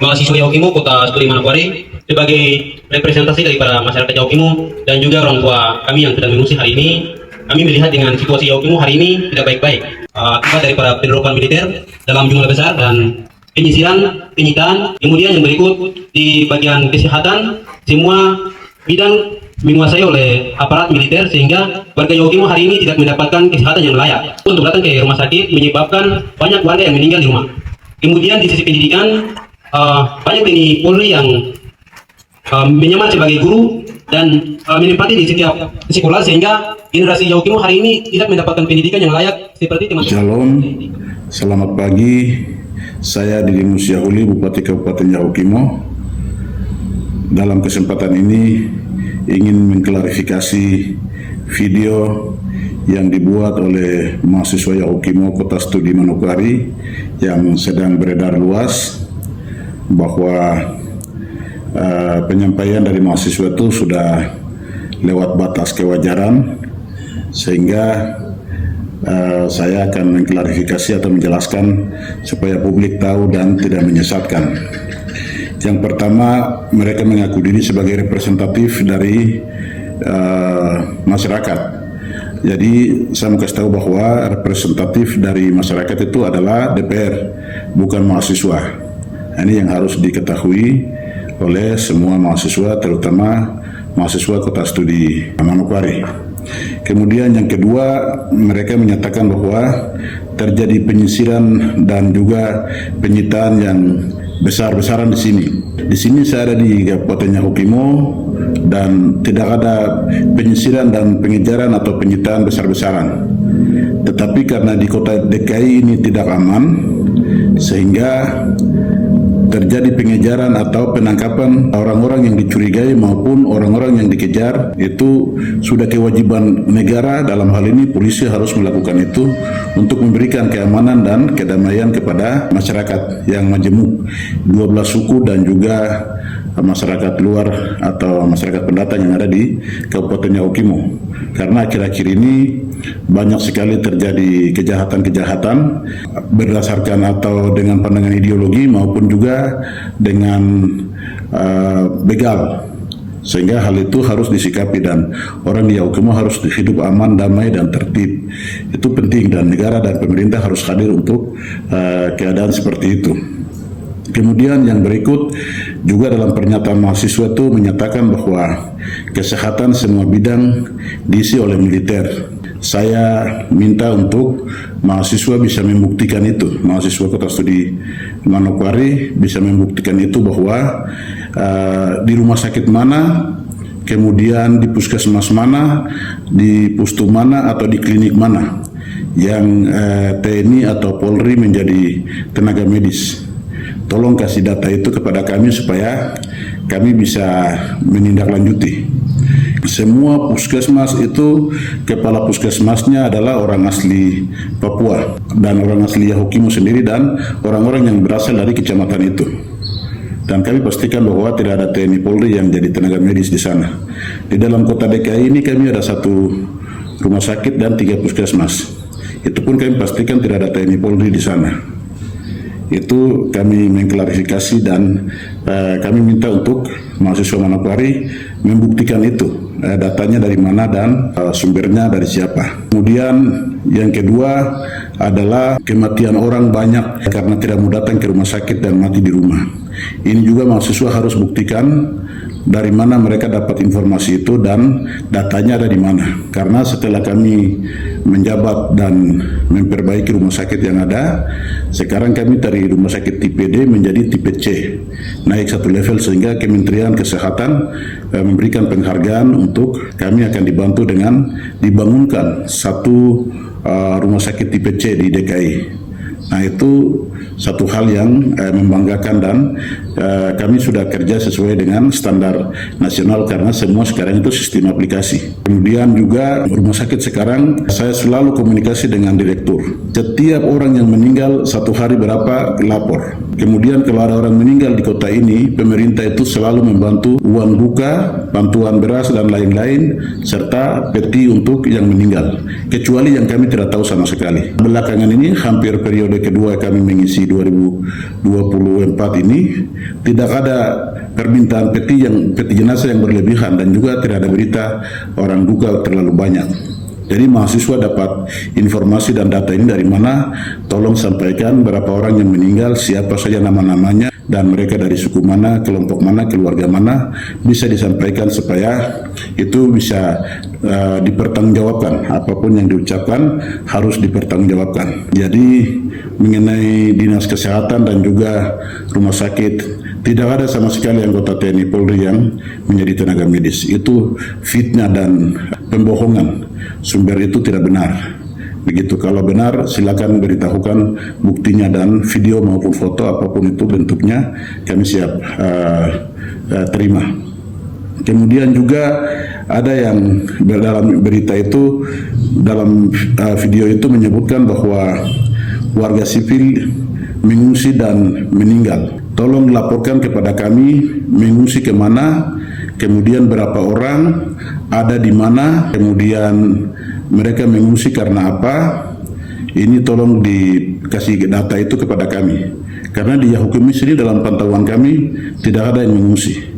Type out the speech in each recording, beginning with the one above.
mahasiswa Yaukimo Kota Studi Manokwari sebagai representasi daripada masyarakat Yaukimo dan juga orang tua kami yang sedang mengungsi hari ini. Kami melihat dengan situasi Yaukimo hari ini tidak baik-baik akibat daripada penyerobotan militer dalam jumlah besar dan penyisiran, penyitaan. Kemudian yang berikut di bagian kesehatan, semua bidang menguasai oleh aparat militer sehingga warga Yaukimo hari ini tidak mendapatkan kesehatan yang layak untuk datang ke rumah sakit, menyebabkan banyak warga yang meninggal di rumah. Kemudian di sisi pendidikan, banyak TNI Polri yang menyamar sebagai guru dan menempati di setiap sekolah sehingga generasi Yaukimo hari ini tidak mendapatkan pendidikan yang layak seperti teman-teman. Shalom, selamat pagi. Saya Didimus Yahuli, Bupati Kabupaten Yaukimo. Dalam kesempatan ini ingin mengklarifikasi video yang dibuat oleh mahasiswa Yaukimo Kota Studi Manokwari yang sedang beredar luas bahwa penyampaian dari mahasiswa itu sudah lewat batas kewajaran, sehingga saya akan mengklarifikasi atau menjelaskan supaya publik tahu dan tidak menyesatkan. Yang pertama, mereka mengaku diri sebagai representatif dari masyarakat. Jadi saya mau kasih tahu bahwa representatif dari masyarakat itu adalah DPR, bukan mahasiswa. Ini yang harus diketahui oleh semua mahasiswa, terutama mahasiswa Kota Studi Manokwari. Kemudian yang kedua, mereka menyatakan bahwa terjadi penyisiran dan juga penyitaan yang besar-besaran di sini. Di sini saya ada di Kabupaten Yaukimo dan tidak ada penyisiran dan pengejaran atau penyitaan besar-besaran. Tetapi karena di kota DKI ini tidak aman, sehingga terjadi pengejaran atau penangkapan orang-orang yang dicurigai maupun orang-orang yang dikejar. Itu sudah kewajiban negara, dalam hal ini polisi harus melakukan itu untuk memberikan keamanan dan kedamaian kepada masyarakat yang majemuk 12 suku dan juga masyarakat luar atau masyarakat pendatang yang ada di Kabupaten Yaukimo. Karena akhir-akhir ini banyak sekali terjadi kejahatan-kejahatan berdasarkan atau dengan pandangan ideologi maupun juga dengan begal, sehingga hal itu harus disikapi dan orang di Yaukimo harus hidup aman, damai dan tertib. Itu penting dan negara dan pemerintah harus hadir untuk keadaan seperti itu. Kemudian yang berikut juga dalam pernyataan mahasiswa itu menyatakan bahwa kesehatan semua bidang diisi oleh militer. Saya minta untuk mahasiswa bisa membuktikan itu, mahasiswa Kota Studi Manokwari bisa membuktikan itu bahwa di rumah sakit mana, kemudian di puskesmas mana, di pustu mana atau di klinik mana yang TNI atau Polri menjadi tenaga medis. Tolong kasih data itu kepada kami supaya kami bisa menindaklanjuti. Semua puskesmas itu kepala puskesmasnya adalah orang asli Papua dan orang asli Yaukimo sendiri dan orang-orang yang berasal dari kecamatan itu. Dan kami pastikan bahwa tidak ada TNI Polri yang jadi tenaga medis di sana. Di dalam kota DKI ini kami ada 1 rumah sakit dan 3 puskesmas. Itu pun kami pastikan tidak ada TNI Polri di sana. Itu kami mengklarifikasi dan kami minta untuk mahasiswa Manokwari membuktikan itu, datanya dari mana dan sumbernya dari siapa. Kemudian yang kedua adalah kematian orang banyak karena tidak mau datang ke rumah sakit dan mati di rumah. Ini juga mahasiswa harus buktikan dari mana mereka dapat informasi itu dan datanya ada di mana. Karena setelah kami menjabat dan memperbaiki rumah sakit yang ada, sekarang kami dari rumah sakit tipe D menjadi tipe C, naik 1 level, sehingga Kementerian Kesehatan memberikan penghargaan untuk kami akan dibantu dengan dibangunkan 1 rumah sakit tipe C di DKI. Nah, itu satu hal yang membanggakan dan kami sudah kerja sesuai dengan standar nasional karena semua sekarang itu sistem aplikasi. Kemudian juga rumah sakit sekarang saya selalu komunikasi dengan direktur. Setiap orang yang meninggal 1 hari berapa lapor. Kemudian kalau ada orang meninggal di kota ini, pemerintah itu selalu membantu uang buka, bantuan beras dan lain-lain, serta peti untuk yang meninggal. Kecuali yang kami tidak tahu sama sekali. Belakangan ini hampir periode kedua kami mengisi Bekasi 2024 ini tidak ada permintaan peti jenazah yang berlebihan dan juga tidak ada berita orang duka terlalu banyak. Jadi mahasiswa dapat informasi dan data ini dari mana? Tolong sampaikan berapa orang yang meninggal, siapa saja nama-namanya, dan mereka dari suku mana, kelompok mana, keluarga mana, bisa disampaikan supaya itu bisa dipertanggungjawabkan. Apapun yang diucapkan harus dipertanggungjawabkan. Jadi mengenai dinas kesehatan dan juga rumah sakit, tidak ada sama sekali anggota TNI Polri yang menjadi tenaga medis. Itu fitnah dan pembohongan. Sumber itu tidak benar. Begitu, kalau benar silakan beritahukan buktinya dan video maupun foto apapun itu bentuknya, kami siap terima. Kemudian juga ada yang dalam berita itu, dalam video itu menyebutkan bahwa warga sipil mengungsi dan meninggal. Tolong laporkan kepada kami mengungsi kemana, kemudian berapa orang, ada di mana, kemudian mereka mengungsi karena apa. Ini tolong dikasih data itu kepada kami, karena di Yahukumis ini dalam pantauan kami tidak ada yang mengungsi.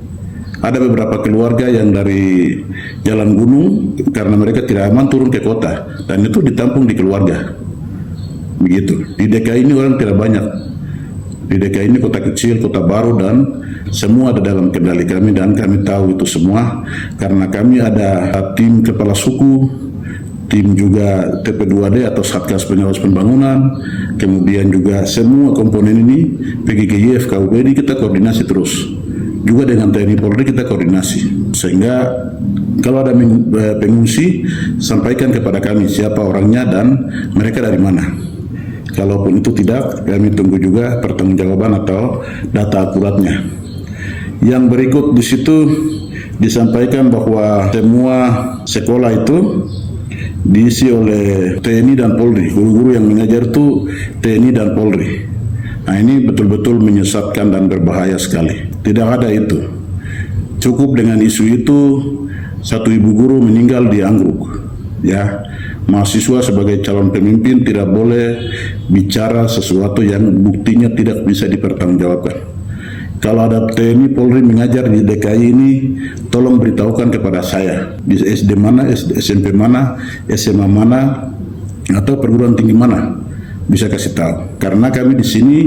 Ada beberapa keluarga yang dari Jalan Gunung karena mereka tidak aman turun ke kota, dan itu ditampung di keluarga. Begitu. Di DKI ini orang tidak banyak. Di DKI ini kota kecil, kota baru, dan semua ada dalam kendali kami, dan kami tahu itu semua karena kami ada tim kepala suku, tim juga TP2D atau Satgas Pengawas Pembangunan, kemudian juga semua komponen ini, PGGIF, KUPD, kita koordinasi terus. Juga dengan TNI Polri kita koordinasi, sehingga kalau ada pengungsi sampaikan kepada kami siapa orangnya dan mereka dari mana. Kalaupun itu tidak, kami tunggu juga pertanggungjawaban atau data akuratnya. Yang berikut di situ disampaikan bahwa semua sekolah itu diisi oleh TNI dan Polri. Guru-guru yang mengajar itu TNI dan Polri. Nah, ini betul-betul menyesatkan dan berbahaya sekali. Tidak ada itu. Cukup dengan isu itu, satu ibu guru meninggal di Anggruk. Ya, mahasiswa sebagai calon pemimpin tidak boleh bicara sesuatu yang buktinya tidak bisa dipertanggungjawabkan. Kalau ada TNI Polri mengajar di DKI ini, tolong beritahukan kepada saya di SD mana, SMP mana, SMA mana, atau perguruan tinggi mana, bisa kasih tahu. Karena kami di sini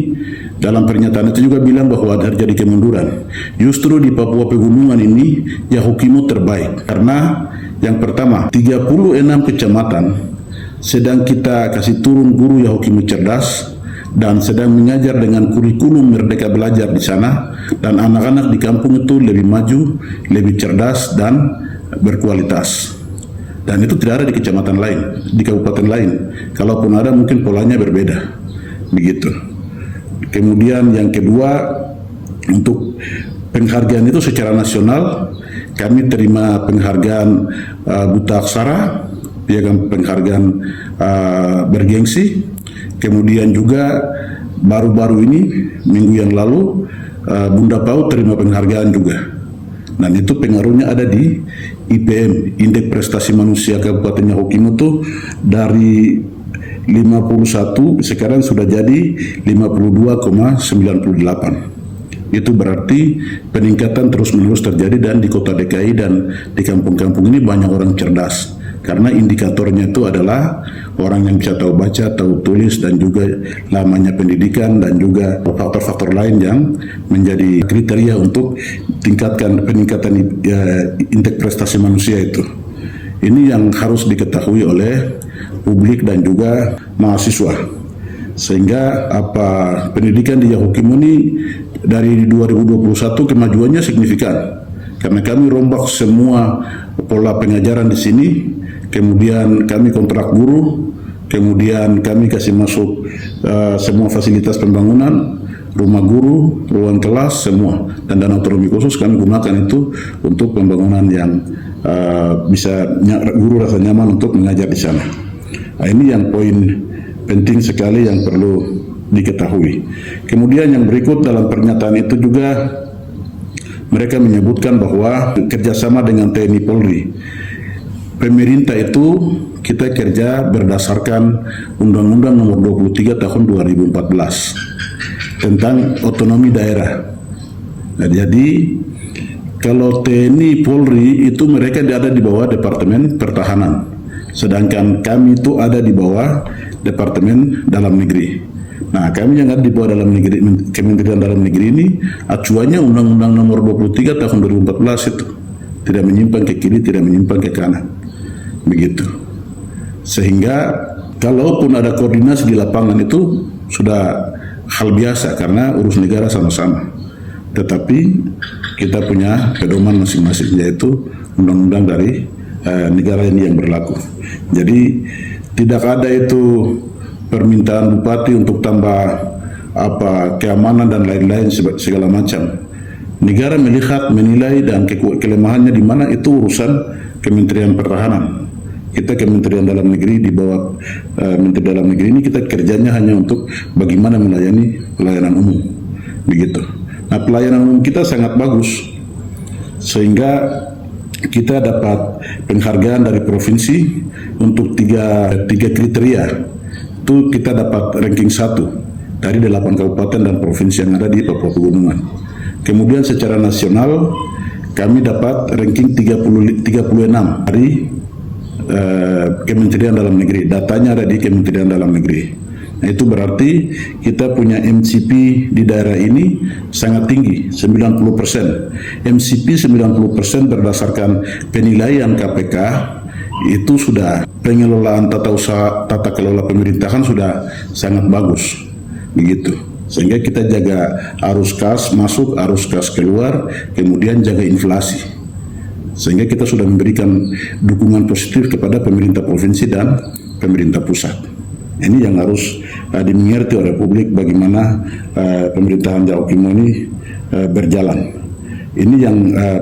dalam pernyataan itu juga bilang bahwa terjadi kemunduran. Justru di Papua Pegunungan ini Yahukimu terbaik. Karena yang pertama, 36 kecamatan sedang kita kasih turun guru Yahukimu cerdas dan sedang mengajar dengan kurikulum Merdeka Belajar di sana, dan anak-anak di kampung itu lebih maju, lebih cerdas dan berkualitas. Dan itu tidak ada di kecamatan lain, di kabupaten lain. Kalaupun ada mungkin polanya berbeda. Begitu. Kemudian yang kedua, untuk penghargaan itu secara nasional, kami terima penghargaan Buta Aksara, piagam penghargaan bergengsi. Kemudian juga baru-baru ini, minggu yang lalu, Bunda Pau terima penghargaan juga. Dan itu pengaruhnya ada di IPM, Indeks Prestasi Manusia Kabupaten Yahukimu itu dari 51 sekarang sudah jadi 52,98. Itu berarti peningkatan terus-menerus terjadi, dan di kota DKI dan di kampung-kampung ini banyak orang cerdas. Karena indikatornya itu adalah orang yang bisa tahu baca, tahu tulis, dan juga lamanya pendidikan, dan juga faktor-faktor lain yang menjadi kriteria untuk peningkatan indeks prestasi manusia itu. Ini yang harus diketahui oleh publik dan juga mahasiswa. Sehingga pendidikan di Yahukimu ini dari 2021 kemajuannya signifikan. Karena kami rombak semua pola pengajaran di sini. Kemudian kami kontrak guru, kemudian kami kasih masuk semua fasilitas pembangunan, rumah guru, ruang kelas, semua. Dan dana otonomi khusus kami gunakan itu untuk pembangunan yang bisa guru rasa nyaman untuk mengajar di sana. Nah, ini yang poin penting sekali yang perlu diketahui. Kemudian yang berikut dalam pernyataan itu juga mereka menyebutkan bahwa kerjasama dengan TNI Polri. Pemerintah itu kita kerja berdasarkan Undang-Undang Nomor 23 Tahun 2014. tentang otonomi daerah. Nah, jadi kalau TNI Polri itu mereka ada di bawah Departemen Pertahanan, sedangkan kami itu ada di bawah Departemen Dalam Negeri. Nah, kami yang ada di bawah dalam negeri, Kementerian Dalam Negeri ini acuannya Undang-Undang Nomor 23 Tahun 2014 itu, tidak menyimpang ke kiri, tidak menyimpang ke kanan, begitu. Sehingga kalaupun ada koordinasi di lapangan itu sudah hal biasa karena urus negara sama-sama. Tetapi kita punya pedoman masing-masing, yaitu undang-undang dari negara ini yang berlaku. Jadi tidak ada itu permintaan bupati untuk tambah keamanan dan lain-lain segala macam. Negara melihat, menilai dan kelemahannya di mana itu urusan Kementerian Pertahanan. Kita Kementerian Dalam Negeri di bawah Menteri Dalam Negeri ini kita kerjanya hanya untuk bagaimana melayani pelayanan umum, begitu. Nah, pelayanan umum kita sangat bagus sehingga kita dapat penghargaan dari provinsi untuk tiga kriteria. Itu kita dapat ranking 1 dari 8 kabupaten dan provinsi yang ada di Papua Pegunungan. Kemudian secara nasional kami dapat ranking 36 dari Kementerian Dalam Negeri. Datanya ada di Kementerian Dalam Negeri. Nah, itu berarti kita punya MCP di daerah ini sangat tinggi, 90%. MCP 90% berdasarkan penilaian KPK, itu sudah pengelolaan tata kelola pemerintahan sudah sangat bagus, begitu. Sehingga kita jaga arus kas masuk, arus kas keluar, kemudian jaga inflasi. Sehingga kita sudah memberikan dukungan positif kepada pemerintah provinsi dan pemerintah pusat. Ini yang harus dimengerti oleh publik bagaimana pemerintahan Jawa Timur ini berjalan. Ini yang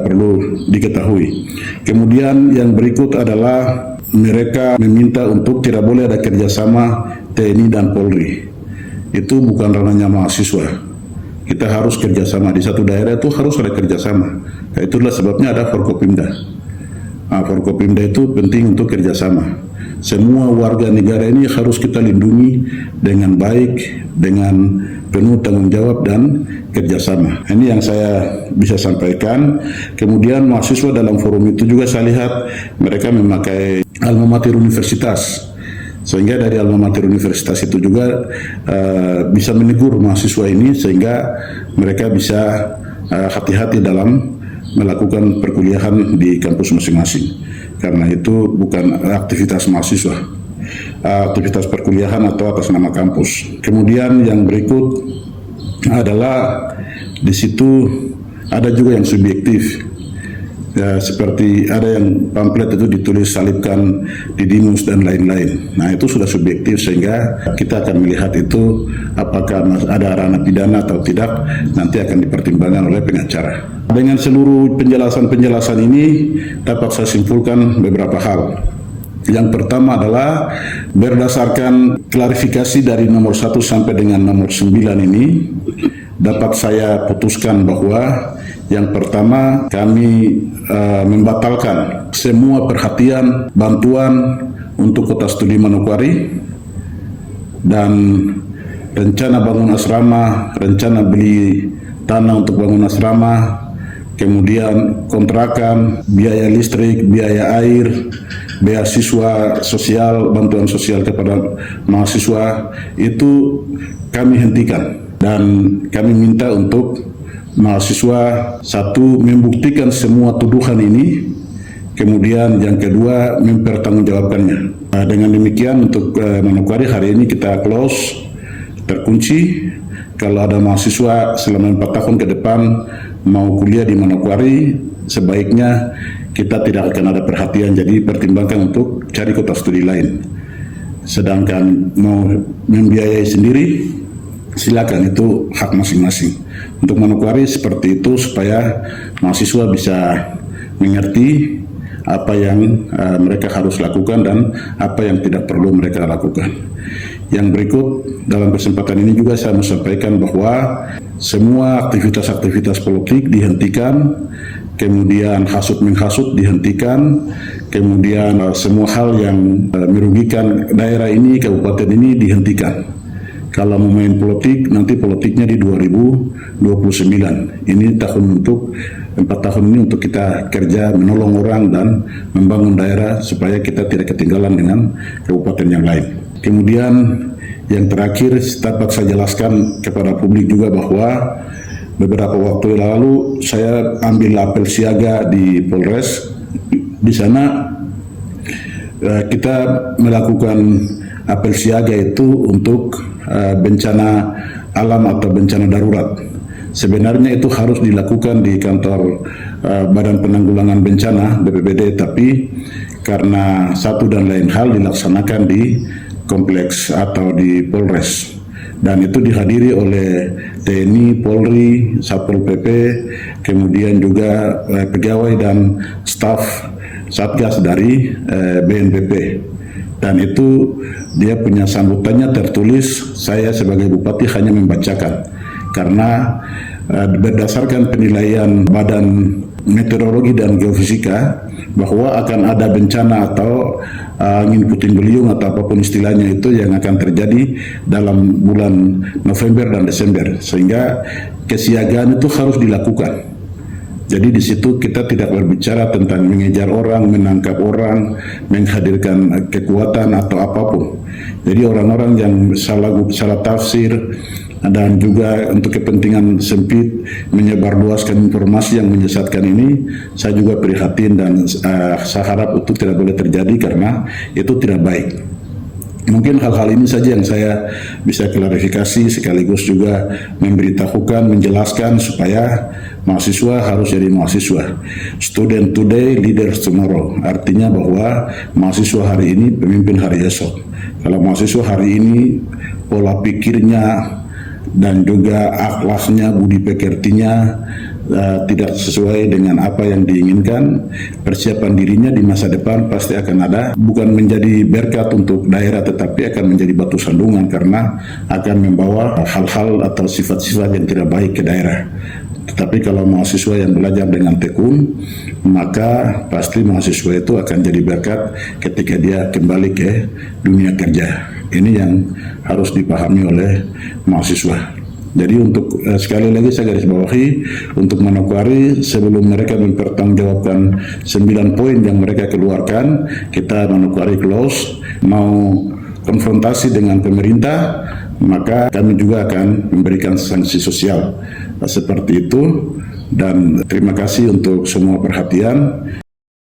perlu diketahui. Kemudian yang berikut adalah mereka meminta untuk tidak boleh ada kerjasama TNI dan Polri. Itu bukan ranahnya mahasiswa. Kita harus kerjasama di satu daerah, itu harus ada kerjasama. Nah, itulah sebabnya ada Forkopimda. Forkopimda itu penting untuk kerjasama. Semua warga negara ini harus kita lindungi dengan baik, dengan penuh tanggung jawab dan kerjasama. Ini yang saya bisa sampaikan. Kemudian mahasiswa dalam forum itu juga saya lihat mereka memakai alma mater universitas. Sehingga dari alma mater universitas itu juga bisa menegur mahasiswa ini sehingga mereka bisa hati-hati dalam melakukan perkuliahan di kampus masing-masing. Karena itu bukan aktivitas mahasiswa, aktivitas perkuliahan atau atas nama kampus. Kemudian yang berikut adalah di situ ada juga yang subjektif. Ya, seperti ada yang pamflet itu ditulis salibkan Didimus dan lain-lain. Nah, itu sudah subjektif sehingga kita akan melihat itu apakah ada ranah pidana atau tidak, nanti akan dipertimbangkan oleh pengacara. Dengan seluruh penjelasan-penjelasan ini dapat saya simpulkan beberapa hal. Yang pertama adalah berdasarkan klarifikasi dari nomor 1 sampai dengan nomor 9 ini dapat saya putuskan bahwa yang pertama kami membatalkan semua perhatian bantuan untuk Kota Studi Manokwari dan rencana bangun asrama, rencana beli tanah untuk bangun asrama, kemudian kontrakan, biaya listrik, biaya air, beasiswa sosial, bantuan sosial kepada mahasiswa itu kami hentikan. Dan kami minta untuk mahasiswa satu membuktikan semua tuduhan ini, kemudian yang kedua mempertanggungjawabkannya. Dengan demikian untuk Manokwari hari ini kita close, terkunci. Kalau ada mahasiswa selama 4 tahun ke depan mau kuliah di Manokwari, sebaiknya kita tidak akan ada perhatian, jadi pertimbangkan untuk cari kota studi lain. Sedangkan mau membiayai sendiri, silakan, itu hak masing-masing. Untuk Manokwari seperti itu supaya mahasiswa bisa mengerti apa yang mereka harus lakukan dan apa yang tidak perlu mereka lakukan. Yang berikut dalam kesempatan ini juga saya mau sampaikan bahwa semua aktivitas-aktivitas politik dihentikan, kemudian hasut-menghasut dihentikan, kemudian semua hal yang merugikan daerah ini, kabupaten ini dihentikan. Kalau mau main politik, nanti politiknya di 2029. Ini tahun untuk 4 tahun ini untuk kita kerja menolong orang dan membangun daerah supaya kita tidak ketinggalan dengan kabupaten yang lain. Kemudian yang terakhir dapat saya jelaskan kepada publik juga bahwa beberapa waktu lalu saya ambil apel siaga di Polres. Di sana kita melakukan apel siaga itu untuk bencana alam atau bencana darurat. Sebenarnya itu harus dilakukan di kantor Badan Penanggulangan Bencana BPBD, tapi karena satu dan lain hal dilaksanakan di kompleks atau di Polres, dan itu dihadiri oleh TNI, Polri, Satpol PP, kemudian juga pegawai dan staf Satgas dari BNPB. Dan itu dia punya sambutannya tertulis, saya sebagai bupati hanya membacakan karena berdasarkan penilaian Badan Meteorologi dan Geofisika bahwa akan ada bencana atau angin puting beliung atau apapun istilahnya itu yang akan terjadi dalam bulan November dan Desember, sehingga kesiagaan itu harus dilakukan. Jadi di situ kita tidak berbicara tentang mengejar orang, menangkap orang, menghadirkan kekuatan atau apapun. Jadi orang-orang yang salah tafsir dan juga untuk kepentingan sempit menyebarluaskan informasi yang menyesatkan ini, saya juga prihatin dan saya harap itu tidak boleh terjadi karena itu tidak baik. Mungkin hal-hal ini saja yang saya bisa klarifikasi, sekaligus juga memberitahukan, menjelaskan supaya mahasiswa harus jadi mahasiswa. Student today, leaders tomorrow. Artinya bahwa mahasiswa hari ini, pemimpin hari esok. Kalau mahasiswa hari ini, pola pikirnya dan juga akhlaknya, budi pekertinya tidak sesuai dengan apa yang diinginkan, persiapan dirinya di masa depan pasti akan ada, bukan menjadi berkat untuk daerah, tetapi akan menjadi batu sandungan karena akan membawa hal-hal atau sifat-sifat yang tidak baik ke daerah. Tetapi kalau mahasiswa yang belajar dengan tekun, maka pasti mahasiswa itu akan jadi berkat ketika dia kembali ke dunia kerja. Ini yang harus dipahami oleh mahasiswa. Jadi untuk sekali lagi saya garis bawahi, untuk Manokwari sebelum mereka mempertanggungjawabkan 9 poin yang mereka keluarkan, kita Manokwari close, mau konfrontasi dengan pemerintah, maka kami juga akan memberikan sanksi sosial seperti itu. Dan terima kasih untuk semua perhatian.